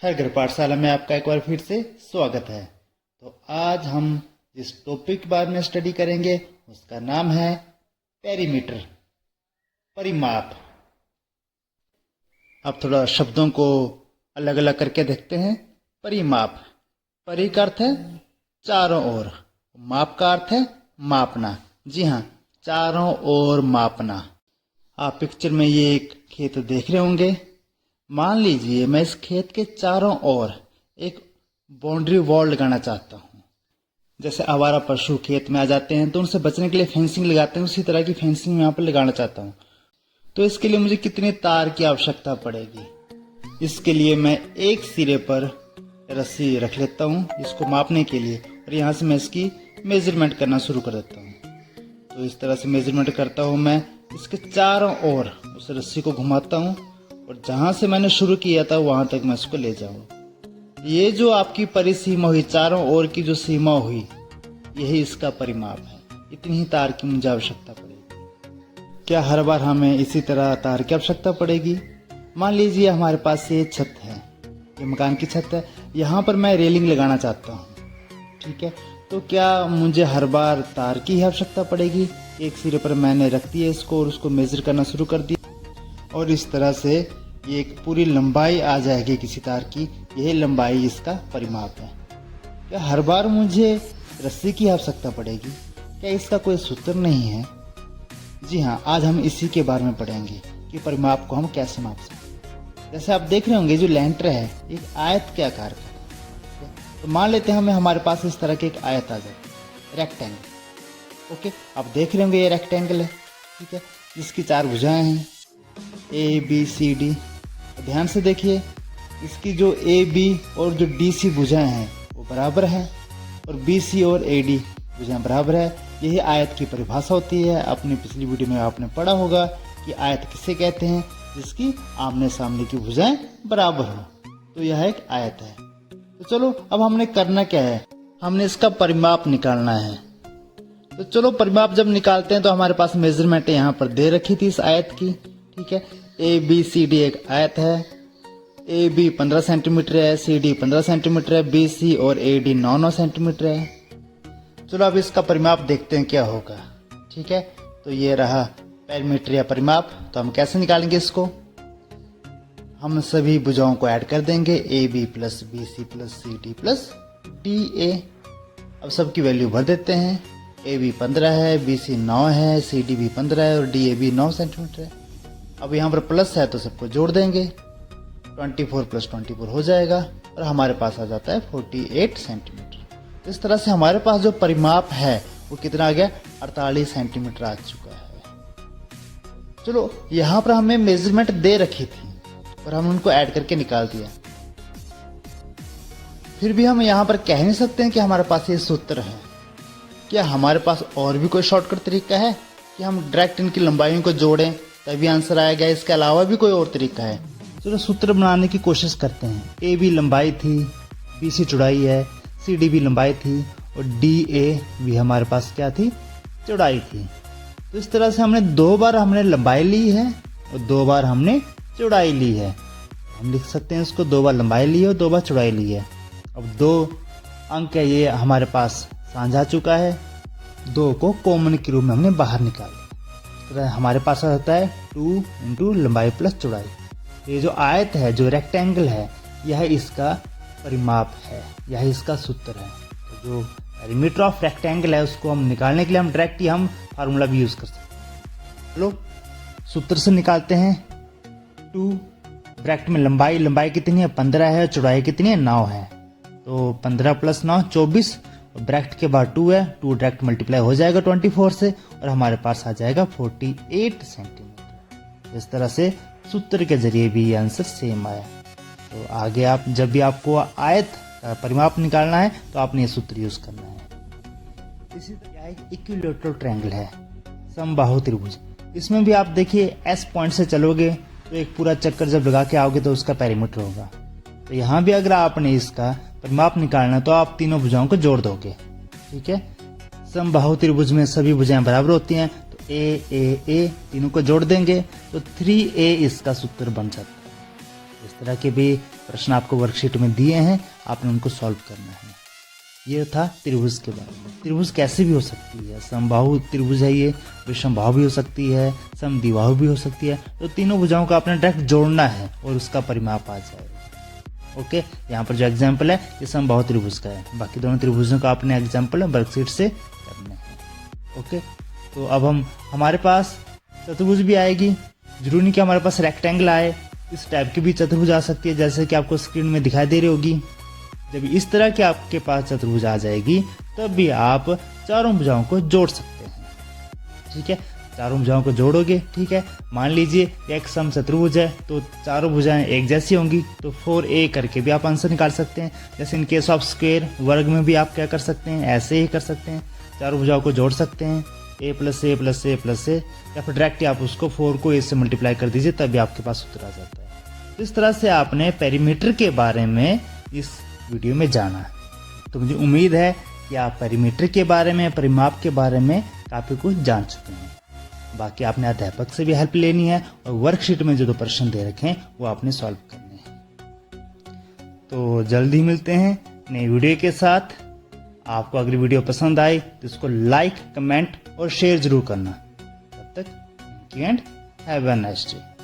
हर घर पाठशाला में आपका एक बार फिर से स्वागत है। तो आज हम जिस टॉपिक के बारे में स्टडी करेंगे उसका नाम है पेरीमीटर, परिमाप। अब थोड़ा शब्दों को अलग अलग करके देखते हैं। परिमाप, परि का अर्थ है चारों ओर, माप का अर्थ है मापना। जी हाँ, चारों ओर मापना। आप पिक्चर में ये एक खेत देख रहे होंगे। मान लीजिए मैं इस खेत के चारों ओर एक बाउंड्री वॉल लगाना चाहता हूँ। जैसे आवारा पशु खेत में आ जाते हैं तो उनसे बचने के लिए फेंसिंग लगाते हैं, उसी तरह की फेंसिंग मैं यहाँ पर लगाना चाहता हूँ। तो इसके लिए मुझे कितने तार की आवश्यकता पड़ेगी? इसके लिए मैं एक सिरे पर रस्सी रख लेता हूँ इसको मापने के लिए, और यहाँ से मैं इसकी मेजरमेंट करना शुरू कर देता हूँ। तो इस तरह से मेजरमेंट करता हूँ मैं, इसके चारों ओर उस रस्सी को घुमाता हूँ और जहां से मैंने शुरू किया था वहां तक मैं इसको ले जाऊं। ये जो आपकी परिसीमा हुई, चारों ओर की जो सीमा हुई, यही इसका परिमाप है। इतनी ही तार की मुझे आवश्यकता पड़ेगी। क्या हर बार हमें इसी तरह तार की आवश्यकता पड़ेगी? मान लीजिए हमारे पास ये छत है, ये मकान की छत है, यहाँ पर मैं रेलिंग लगाना चाहता हूँ। ठीक है, तो क्या मुझे हर बार तार की ही आवश्यकता पड़ेगी? एक सिरे पर मैंने रख दिया इसको और उसको मेजर करना शुरू कर दिया, और इस तरह से ये एक पूरी लंबाई आ जाएगी किसी तार की। यही लंबाई इसका परिमाप है। क्या हर बार मुझे रस्सी की आवश्यकता पड़ेगी? क्या इसका कोई सूत्र नहीं है? जी हाँ, आज हम इसी के बारे में पढ़ेंगे कि परिमाप को हम कैसे माप सकते हैं। जैसे आप देख रहे होंगे जो लेंटर है एक आयत के आकार का है। तो मान लेते हैं हमारे पास इस तरह की एक आयत आ जाए, रेक्टेंगल। ओके, आप देख रहे होंगे ये रेक्टेंगल है, ठीक है, जिसकी चार भुजाएं हैं, ए बी सी डी। ध्यान से देखिए, इसकी जो ए बी और जो डी सी भुजाएं हैं वो बराबर है, और बी सी और ए डी भुजाएं बराबर है। यही आयत की परिभाषा होती है। अपनी पिछली वीडियो में आपने पढ़ा होगा कि आयत किसे कहते हैं? जिसकी आमने सामने की भुजाएं बराबर हो, तो यह एक आयत है। तो चलो अब हमने करना क्या है, हमने इसका परिमाप निकालना है। तो चलो परिमाप जब निकालते हैं तो हमारे पास मेजरमेंट यहाँ पर दे रखी थी इस आयत की। ठीक है, ए बी सी डी एक आयत है। ए बी 15 सेंटीमीटर है, सी डी 15 सेंटीमीटर है, बी सी और ए डी 9 सेंटीमीटर है। चलो अब इसका परिमाप देखते हैं क्या होगा। ठीक है, तो ये रहा पेरीमीटर या परिमाप। तो हम कैसे निकालेंगे इसको? हम सभी भुजाओं को ऐड कर देंगे, A B plus B C plus C D plus D A. अब सबकी वैल्यू भर देते हैं। ए बी 15 है, बी सी 9 है, सी डी भी 15 है और डी ए भी 9 सेंटीमीटर है। अब यहाँ पर प्लस है तो सबको जोड़ देंगे, 24 प्लस 24 हो जाएगा और हमारे पास आ जाता है 48 सेंटीमीटर। इस तरह से हमारे पास जो परिमाप है वो कितना आ गया? 48 सेंटीमीटर आ चुका है। चलो यहाँ पर हमें मेजरमेंट दे रखी थी और हम उनको ऐड करके निकाल दिया। फिर भी हम यहाँ पर कह नहीं सकते हैं कि हमारे पास ये सूत्र है। क्या हमारे पास और भी कोई शॉर्टकट तरीका है कि हम डायरेक्ट इनकी लंबाइयों को जोड़ें तभी आंसर आएगा? इसके अलावा भी कोई और तरीका है? चलो सूत्र बनाने की कोशिश करते हैं। ए बी लंबाई थी, बी सी चौड़ाई है, सी डी भी लंबाई थी और डी ए भी हमारे पास क्या थी? चौड़ाई थी। तो इस तरह से हमने दो बार हमने लंबाई ली है और दो बार हमने चौड़ाई ली है। हम लिख सकते हैं इसको, दो बार लंबाई ली है और दो बार चौड़ाई ली है। अब दो अंक है ये हमारे पास साझा चुका है, दो को कॉमन के रूप में हमने बाहर निकाल दिया। तो हमारे पास आ जाता है 2 इंटू लंबाई प्लस चौड़ाई। ये जो आयत है, जो रेक्टेंगल है, यह इसका परिमाप है, यह इसका सूत्र है। तो जो पेरीमीटर ऑफ रेक्टेंगल है उसको हम निकालने के लिए हम डायरेक्ट ही हम फार्मूला भी यूज कर सकते हैं। चलो सूत्र से निकालते हैं। 2 ब्रैकेट में लंबाई कितनी है? 15 है। चौड़ाई कितनी है? 9 है। तो 15 प्लस 9 24, ब्रैकेट के बाद 2 है, 2 डायरेक्ट मल्टीप्लाई हो जाएगा 24 से और हमारे पास आ जाएगा 48 सेंटीमीटर। इस तरह से सूत्र के जरिए भी ये आंसर सेम आया। तो आगे आप जब भी आपको आयत का परिमाप निकालना है तो आपने ये सूत्र यूज करना है। इसी तरह एक इक्विलैटरल ट्रायंगल है, समबाहु त्रिभुज। इसमें भी आप देखिए एस पॉइंट से चलोगे तो एक पूरा चक्कर जब लगा के आओगे तो उसका पेरीमीटर होगा। तो यहाँ भी अगर आपने इसका परिमाप निकालना तो आप तीनों भुजाओं को जोड़ दोगे। ठीक है, समबाहु त्रिभुज में सभी भुजाएं बराबर होती हैं, तो ए तीनों को जोड़ देंगे तो 3a इसका सूत्र बन जाता है। इस तरह के भी प्रश्न आपको वर्कशीट में दिए हैं, आपने उनको सॉल्व करना है। ये था त्रिभुज के बारे में। त्रिभुज कैसे भी हो सकती है, समबाहु त्रिभुज है ये, विषमबाहु भी हो सकती है, समद्विबाहु भी हो सकती है। तो तीनों भुजाओं को आपने डायरेक्ट जोड़ना है और उसका परिमाप आ जाएगा। ओके, यहाँ पर जो एग्जाम्पल है ये समबाहु त्रिभुज का है, बाकी दोनों त्रिभुजों का आपने एग्जाम्पल वर्कशीट से करना है। ओके, तो अब हमारे पास चतुर्भुज भी आएगी, जरूरी नहीं कि हमारे पास रेक्टेंगल आए, इस टाइप की भी चतुर्भुज आ सकती है, जैसे कि आपको स्क्रीन में दिखाई दे रही होगी। जब इस तरह की आपके पास चतुर्भुज आ जाएगी तब भी आप चारों भुजाओं को जोड़ सकते हैं। ठीक है, चारों भुजाओं को जोड़ोगे। ठीक है, मान लीजिए एक सम चतुर्भुज है तो चारों भुजाएं एक जैसी होंगी, तो 4a करके भी आप आंसर निकाल सकते हैं। जैसे इन केस ऑफ स्क्वायर, वर्ग में भी आप क्या कर सकते हैं, ऐसे ही कर सकते हैं, चारों भुजाओं को जोड़ सकते हैं, a plus A plus A plus A, या फिर डायरेक्ट आप उसको 4 को a से मल्टीप्लाई कर दीजिए, तभी आपके पास उत्तर आ जाता है। इस तरह से आपने पेरीमीटर के बारे में इस वीडियो में जाना। तो मुझे उम्मीद है कि आप पेरीमीटर के बारे में, परिमाप के बारे में काफी कुछ जान चुके हैं। बाकी आपने अध्यापक से भी हेल्प लेनी है और वर्कशीट में जो प्रश्न दे रखे हैं वो आपने सॉल्व करने हैं। तो जल्दी मिलते हैं नई वीडियो के साथ। आपको अगर वीडियो पसंद आई तो इसको लाइक, कमेंट और शेयर जरूर करना। तब तक thank you and have a nice day.